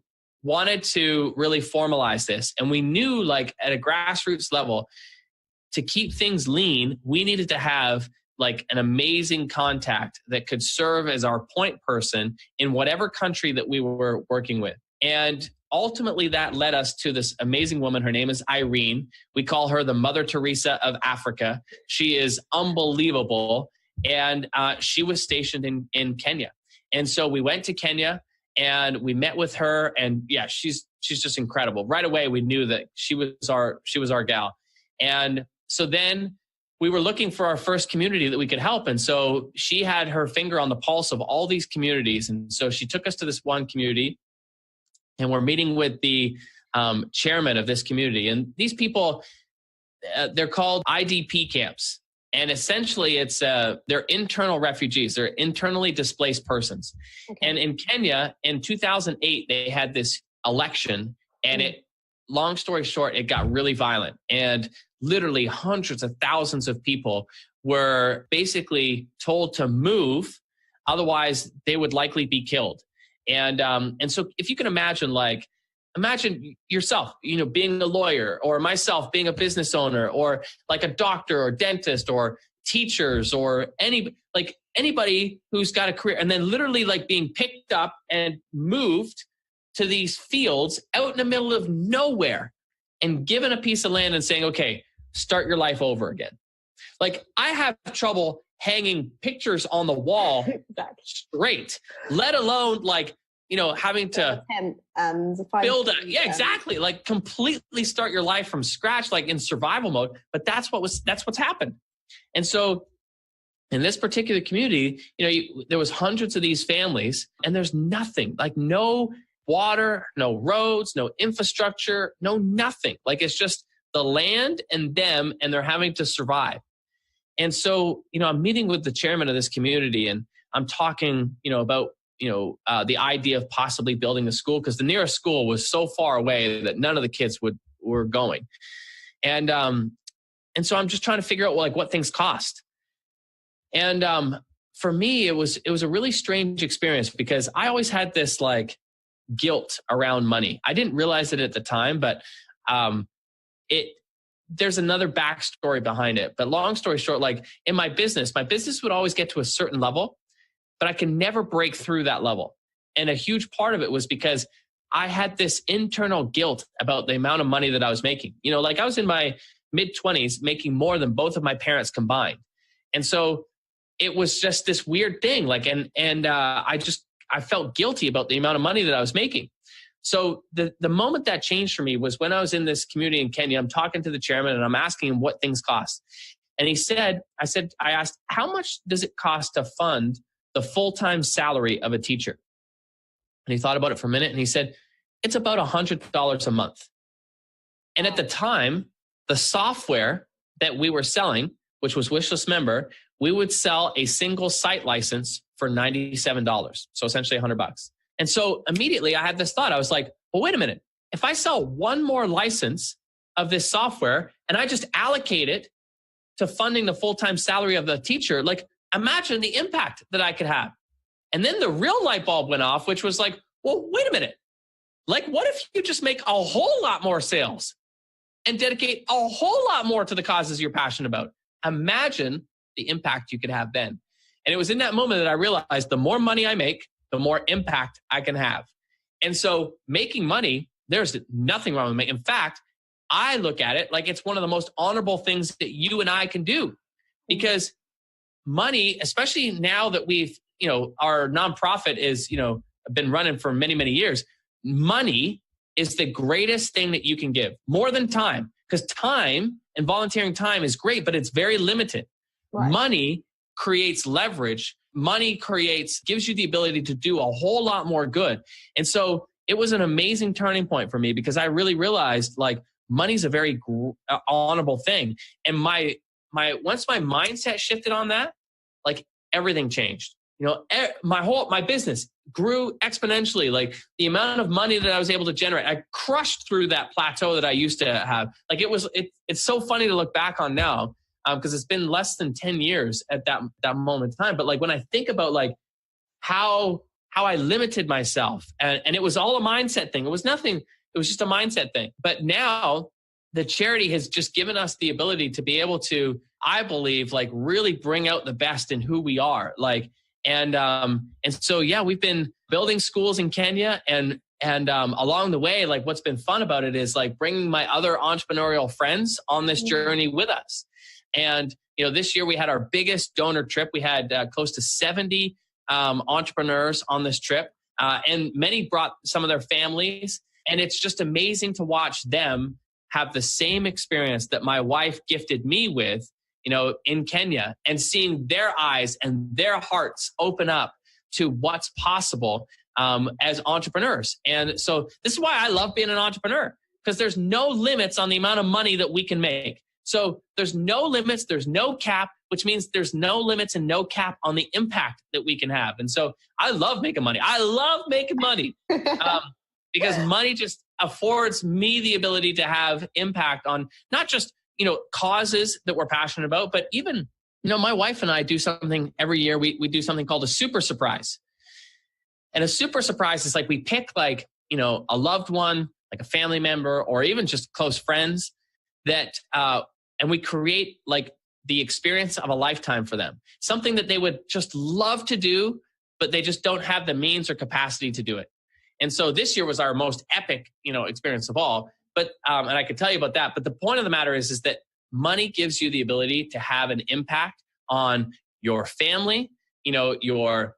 wanted to really formalize this. And we knew like at a grassroots level to keep things lean, we needed to have like an amazing contact that could serve as our point person in whatever country that we were working with. And ultimately that led us to this amazing woman. Her name is Irene. We call her the Mother Teresa of Africa. She is unbelievable. And she was stationed in Kenya. And so we went to Kenya and we met with her and yeah, she's just incredible. Right away, we knew that she was our gal. And so then we were looking for our first community that we could help. And so she had her finger on the pulse of all these communities. And so she took us to this one community and we're meeting with the chairman of this community. And these people, they're called IDP camps. And essentially it's they're internal refugees. They're internally displaced persons. Okay. And in Kenya in 2008, they had this election and long story short, it got really violent and literally hundreds of thousands of people were basically told to move. Otherwise they would likely be killed. And so if you can imagine yourself, being a lawyer or myself being a business owner or like a doctor or dentist or teachers or anybody who's got a career and then literally like being picked up and moved to these fields out in the middle of nowhere and given a piece of land and saying, okay, start your life over again. Like I have trouble hanging pictures on the wall straight, let alone like, having to build exactly. Like completely start your life from scratch, like in survival mode. But that's what's happened. And so In this particular community, there was hundreds of these families, and there's nothing, like no water, no roads, no infrastructure, no nothing. Like it's just the land and them, and they're having to survive. And so, I'm meeting with the chairman of this community, and I'm talking, about, the idea of possibly building a school, because the nearest school was so far away that none of the kids were going. And so I'm just trying to figure out what things cost. And for me, it was a really strange experience, because I always had this guilt around money. I didn't realize it at the time, but there's another backstory behind it. But long story short, in my business would always get to a certain level, but I could never break through that level. And a huge part of it was because I had this internal guilt about the amount of money that I was making. I was in my mid-20s making more than both of my parents combined. And so it was just this weird thing. I felt guilty about the amount of money that I was making. So the moment that changed for me was when I was in this community in Kenya. I'm talking to the chairman and I'm asking him what things cost. And I asked, how much does it cost to fund the full-time salary of a teacher? And he thought about it for a minute and he said, it's about $100 a month. And at the time, the software that we were selling, which was Wishlist Member, we would sell a single site license for $97. So essentially $100. And so immediately I had this thought. I was like, well, wait a minute. If I sell one more license of this software and I just allocate it to funding the full-time salary of the teacher, imagine the impact that I could have. And then the real light bulb went off, which was well, wait a minute. What if you just make a whole lot more sales and dedicate a whole lot more to the causes you're passionate about? Imagine the impact you could have then. And it was in that moment that I realized the more money I make, the more impact I can have. And so making money, there's nothing wrong with it. In fact, I look at it like it's one of the most honorable things that you and I can do, because money, especially now that we've, our nonprofit is, been running for many, many years. Money is the greatest thing that you can give, more than time, because time and volunteering time is great, but it's very limited. Right. Money creates leverage. Money gives you the ability to do a whole lot more good. And so it was an amazing turning point for me, because I really realized money's a very honorable thing. And once my mindset shifted on that, everything changed. My business grew exponentially. The amount of money that I was able to generate, I crushed through that plateau that I used to have. It's so funny to look back on now, because it's been less than 10 years at that moment in time. But when I think about how I limited myself, and it was all a mindset thing. It was nothing. It was just a mindset thing. But now the charity has just given us the ability to be able to, I believe, really bring out the best in who we are. And so, yeah, we've been building schools in Kenya, and along the way, what's been fun about it is bringing my other entrepreneurial friends on this journey with us. And, this year we had our biggest donor trip. We had close to 70 entrepreneurs on this trip, and many brought some of their families. And it's just amazing to watch them have the same experience that my wife gifted me with, in Kenya, and seeing their eyes and their hearts open up to what's possible as entrepreneurs. And so this is why I love being an entrepreneur, because there's no limits on the amount of money that we can make. So there's no limits, there's no cap, which means there's no limits and no cap on the impact that we can have. And so I love making money. I love making money because money just affords me the ability to have impact on not just, causes that we're passionate about, but even, my wife and I do something every year. We do something called a super surprise. And a super surprise is we pick a loved one, a family member, or even just close friends that, and we create the experience of a lifetime for them, something that they would just love to do, but they just don't have the means or capacity to do it. And so this year was our most epic, experience of all. But, and I could tell you about that. But the point of the matter is that money gives you the ability to have an impact on your family, your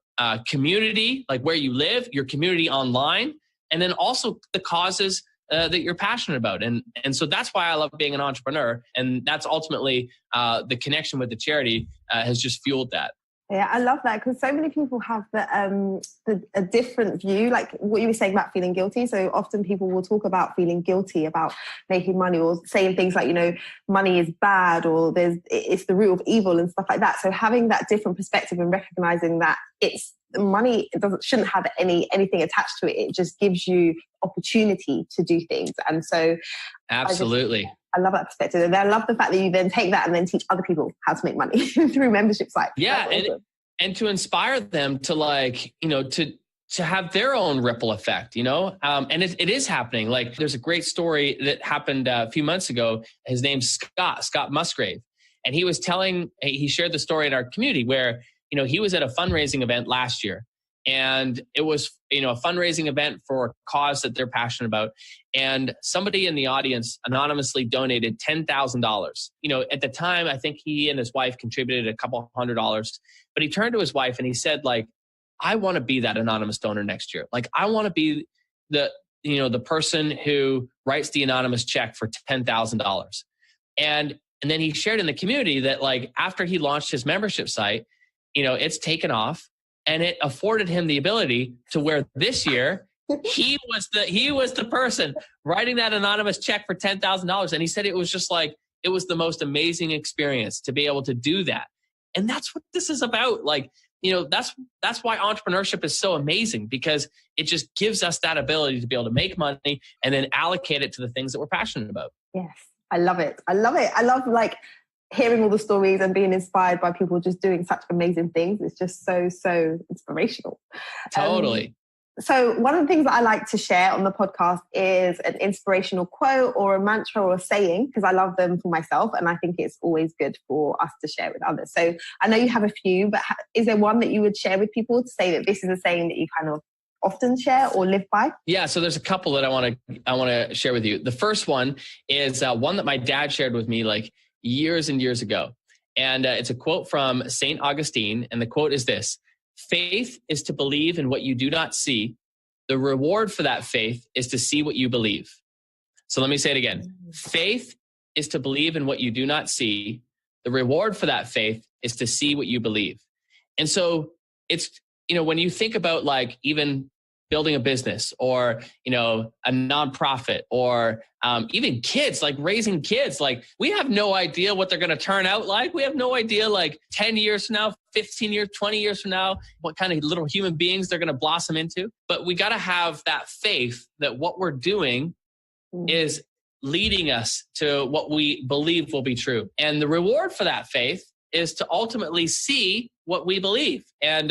community, where you live, your community online, and then also the causes that you're passionate about. And so that's why I love being an entrepreneur. And that's ultimately the connection with the charity has just fueled that. Yeah, I love that, because so many people have a different view, like what you were saying about feeling guilty. So often people will talk about feeling guilty about making money, or saying things like, money is bad, or it's the root of evil and stuff like that. So having that different perspective and recognizing that it's money, shouldn't have anything attached to it. It just gives you opportunity to do things. And so absolutely. I love that perspective. And I love the fact that you then take that and then teach other people how to make money through membership sites. Yeah. Awesome. And to inspire them to to have their own ripple effect, and it is happening. Like, there's a great story that happened a few months ago. His name's Scott Musgrave. And he shared the story in our community where, he was at a fundraising event last year. And it was, a fundraising event for a cause that they're passionate about. And somebody in the audience anonymously donated $10,000. At the time, I think he and his wife contributed a couple $100. But he turned to his wife and he said, like, I want to be that anonymous donor next year. Like, I want to be the person who writes the anonymous check for $10,000. And then he shared in the community that, like, after he launched his membership site, it's taken off. And it afforded him the ability to where this year he was the person writing that anonymous check for $10,000. And he said it was just like, it was the most amazing experience to be able to do that. And that's what this is about. Like, that's why entrepreneurship is so amazing, because it just gives us that ability to be able to make money and then allocate it to the things that we're passionate about. Yes. I love it. I love like hearing all the stories and being inspired by people just doing such amazing things. It's just so inspirational. Totally. So one of the things that I like to share on the podcast is an inspirational quote or a mantra or a saying, because I love them for myself and I think it's always good for us to share with others. So I know you have a few, but is there one that you would share with people to say that this is a saying that you kind of often share or live by? Yeah, so there's a couple that I want to share with you. The first one is one that my dad shared with me like years and years ago. And it's a quote from St. Augustine. And the quote is this: faith is to believe in what you do not see. The reward for that faith is to see what you believe. So let me say it again. Faith is to believe in what you do not see. The reward for that faith is to see what you believe. And so it's, when you think about like even building a business or, a nonprofit or even kids, like raising kids, like we have no idea what they're going to turn out like. We have no idea like 10 years from now, 15 years, 20 years from now, what kind of little human beings they're going to blossom into. But we got to have that faith that what we're doing is leading us to what we believe will be true. And the reward for that faith is to ultimately see what we believe. And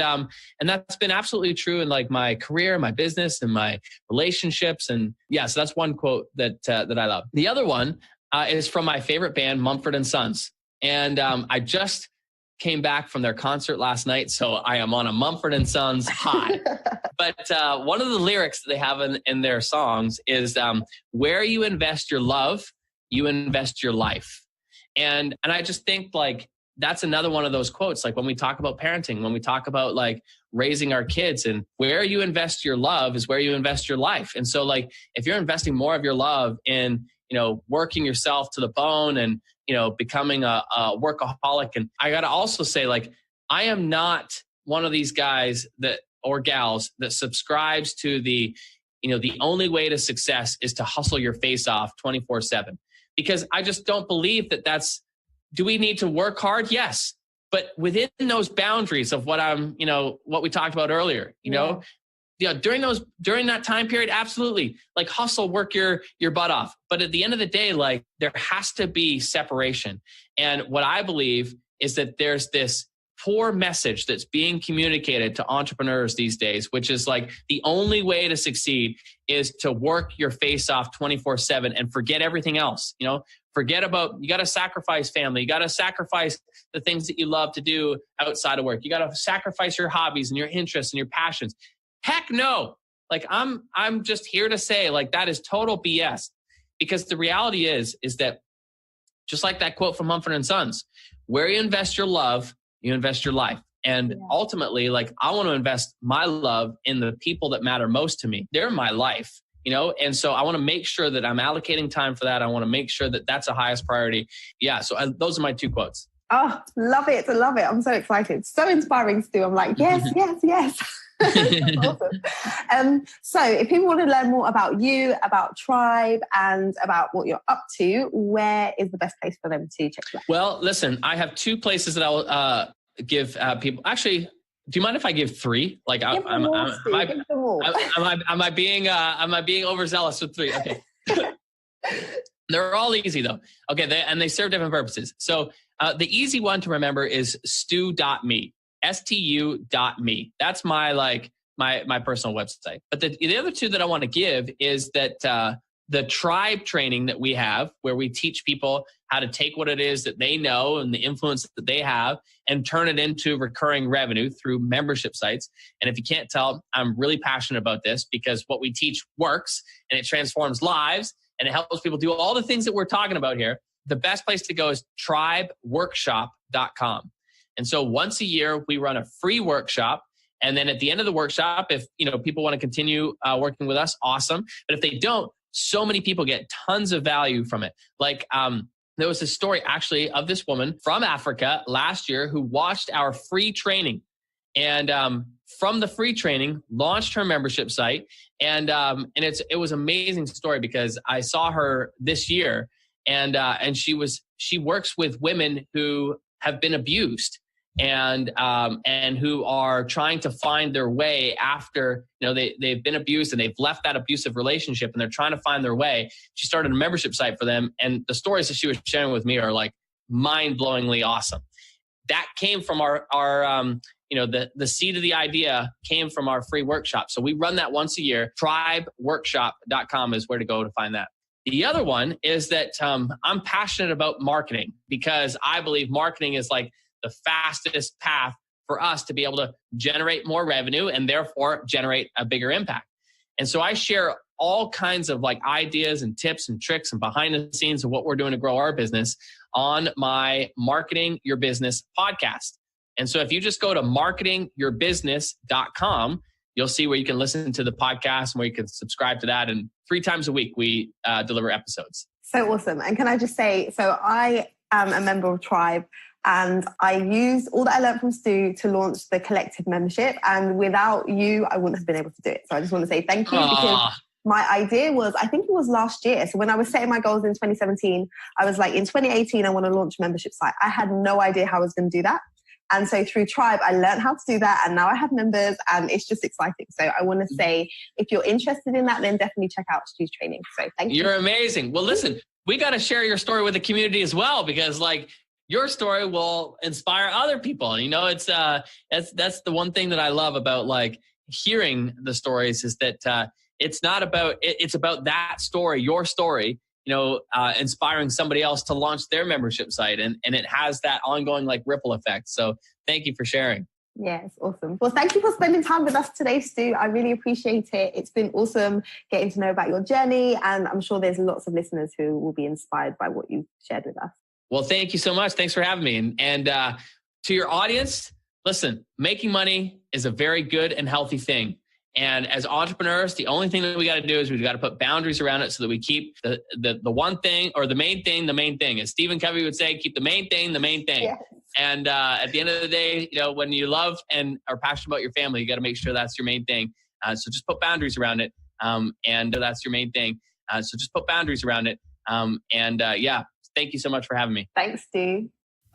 that's been absolutely true in like my career, my business, and my relationships. And yeah, so that's one quote that I love. The other one is from my favorite band, Mumford & Sons. And I just came back from their concert last night, so I am on a Mumford & Sons high. But one of the lyrics that they have in their songs is, where you invest your love, you invest your life. And I just think like, that's another one of those quotes. Like when we talk about parenting, when we talk about like raising our kids, and where you invest your love is where you invest your life. And so like, if you're investing more of your love in, working yourself to the bone and, becoming a workaholic. And I got to also say, like, I am not one of these guys or gals that subscribes to the only way to success is to hustle your face off 24/7, because I just don't believe that's. Do we need to work hard? Yes. But within those boundaries of what what we talked about earlier, during that time period, absolutely, like hustle, work your butt off. But at the end of the day, like there has to be separation. And what I believe is that there's this poor message that's being communicated to entrepreneurs these days, which is like the only way to succeed is to work your face off 24/7 and forget everything else. Forget about, you got to sacrifice family. You got to sacrifice the things that you love to do outside of work. You got to sacrifice your hobbies and your interests and your passions. Heck no. Like I'm just here to say like that is total BS, because the reality is that just like that quote from Mumford & Sons, where you invest your love, you invest your life. And ultimately, like I want to invest my love in the people that matter most to me. They're my life. And so I want to make sure that I'm allocating time for that. I want to make sure that that's the highest priority. Yeah. So those are my 2 quotes. Oh, love it. I love it. I'm so excited. So inspiring, Stu. I'm like, yes. Awesome. So if people want to learn more about you, about Tribe, and about what you're up to, where is the best place for them to check you out? Well, listen, I have 2 places that I'll give people. Actually, do you mind if I give 3? Like, am I being overzealous with 3? Okay. They're all easy though. Okay. They serve different purposes. So the easy one to remember is stu.me, stu.me. That's my personal website. But the other 2 that I want to give is that the Tribe training that we have, where we teach people how to take what it is that they know and the influence that they have and turn it into recurring revenue through membership sites. And if you can't tell, I'm really passionate about this because what we teach works and it transforms lives and it helps people do all the things that we're talking about here. The best place to go is tribeworkshop.com. And so once a year, we run a free workshop. And then at the end of the workshop, if people want to continue working with us, awesome. But if they don't, so many people get tons of value from it. Like there was a story actually of this woman from Africa last year who watched our free training and from the free training launched her membership site. And it was an amazing story because I saw her this year and she works with women who have been abused and who are trying to find their way after, they've been abused and they've left that abusive relationship and they're trying to find their way. She started a membership site for them. And the stories that she was sharing with me are like mind-blowingly awesome. That came from our the seed of the idea came from our free workshop. So we run that once a year. Tribeworkshop.com is where to go to find that. The other one is that I'm passionate about marketing because I believe marketing is like the fastest path for us to be able to generate more revenue and therefore generate a bigger impact. And so I share all kinds of like ideas and tips and tricks and behind the scenes of what we're doing to grow our business on my Marketing Your Business podcast. And so if you just go to marketingyourbusiness.com, you'll see where you can listen to the podcast and where you can subscribe to that. And 3 times a week, we deliver episodes. So awesome. And can I just say, so I am a member of Tribe and I used all that I learned from Stu to launch the collective membership. And without you, I wouldn't have been able to do it. So I just want to say thank you because my idea was, I think it was last year. So when I was setting my goals in 2017, I was like, in 2018, I want to launch a membership site. I had no idea how I was going to do that. And so through Tribe, I learned how to do that. And now I have members and it's just exciting. So I want to say, if you're interested in that, then definitely check out Stu's training. So thank you. You're amazing. Well, listen, we got to share your story with the community as well, because like your story will inspire other people. And, it's that's the one thing that I love about like hearing the stories is that it's not about, it's about that story, your story, inspiring somebody else to launch their membership site. And it has that ongoing like ripple effect. So thank you for sharing. Yes, awesome. Well, thank you for spending time with us today, Stu. I really appreciate it. It's been awesome getting to know about your journey. And I'm sure there's lots of listeners who will be inspired by what you shared with us. Well, thank you so much. Thanks for having me. And to your audience, listen, making money is a very good and healthy thing. And as entrepreneurs, the only thing that we got to do is we've got to put boundaries around it so that we keep the one thing or the main thing. As Stephen Covey would say, keep the main thing, the main thing. Yes. And at the end of the day, when you love and are passionate about your family, you got to make sure that's your main thing. So just put boundaries around it. And that's your main thing. So just put boundaries around it. Thank you so much for having me. Thanks, Stu.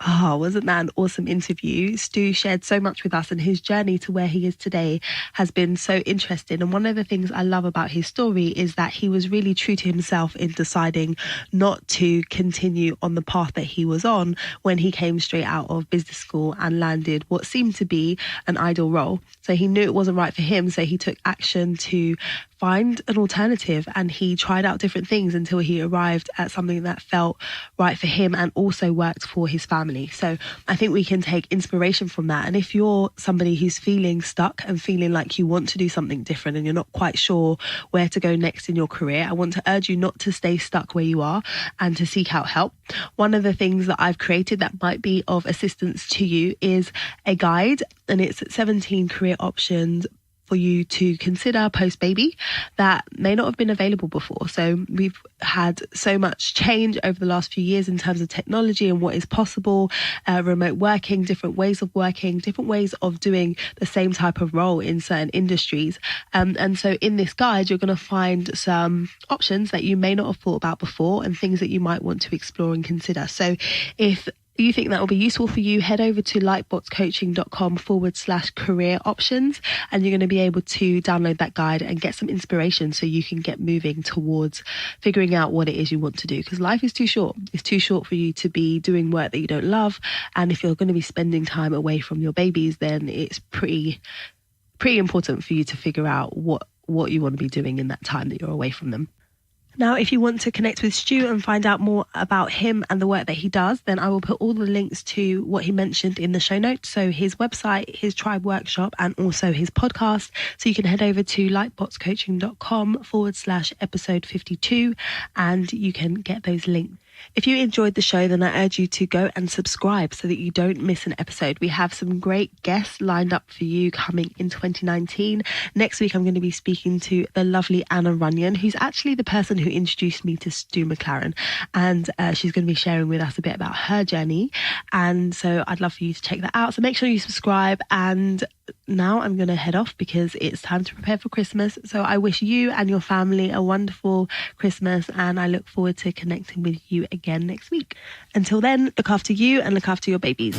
Oh, wasn't that an awesome interview? Stu shared so much with us and his journey to where he is today has been so interesting. And one of the things I love about his story is that he was really true to himself in deciding not to continue on the path that he was on when he came straight out of business school and landed what seemed to be an ideal role. So he knew it wasn't right for him. So he took action to find an alternative and he tried out different things until he arrived at something that felt right for him and also worked for his family. So I think we can take inspiration from that. And if you're somebody who's feeling stuck and feeling like you want to do something different and you're not quite sure where to go next in your career, I want to urge you not to stay stuck where you are and to seek out help. One of the things that I've created that might be of assistance to you is a guide, and it's 17 career options for you to consider post-baby that may not have been available before. So we've had so much change over the last few years in terms of technology and what is possible, remote working, different ways of working, different ways of doing the same type of role in certain industries. And so in this guide, you're going to find some options that you may not have thought about before and things that you might want to explore and consider. So if you think that will be useful for you, head over to lightboxcoaching.com/career options, and you're going to be able to download that guide and get some inspiration so you can get moving towards figuring out what it is you want to do, because life is too short. It's too short for you to be doing work that you don't love. And if you're going to be spending time away from your babies, then it's pretty important for you to figure out what you want to be doing in that time that you're away from them. Now, if you want to connect with Stu and find out more about him and the work that he does, then I will put all the links to what he mentioned in the show notes. So his website, his tribe workshop, and also his podcast. So you can head over to lightboxcoaching.com/episode 52 and you can get those links. If you enjoyed the show, then I urge you to go and subscribe so that you don't miss an episode. We have some great guests lined up for you coming in 2019. Next week, I'm going to be speaking to the lovely Anna Runyon, who's actually the person who introduced me to Stu Mclaren. And she's going to be sharing with us a bit about her journey. And so I'd love for you to check that out. So make sure you subscribe. And now I'm going to head off because it's time to prepare for Christmas. So I wish you and your family a wonderful Christmas, and I look forward to connecting with you again next week. Until then, look after you and look after your babies.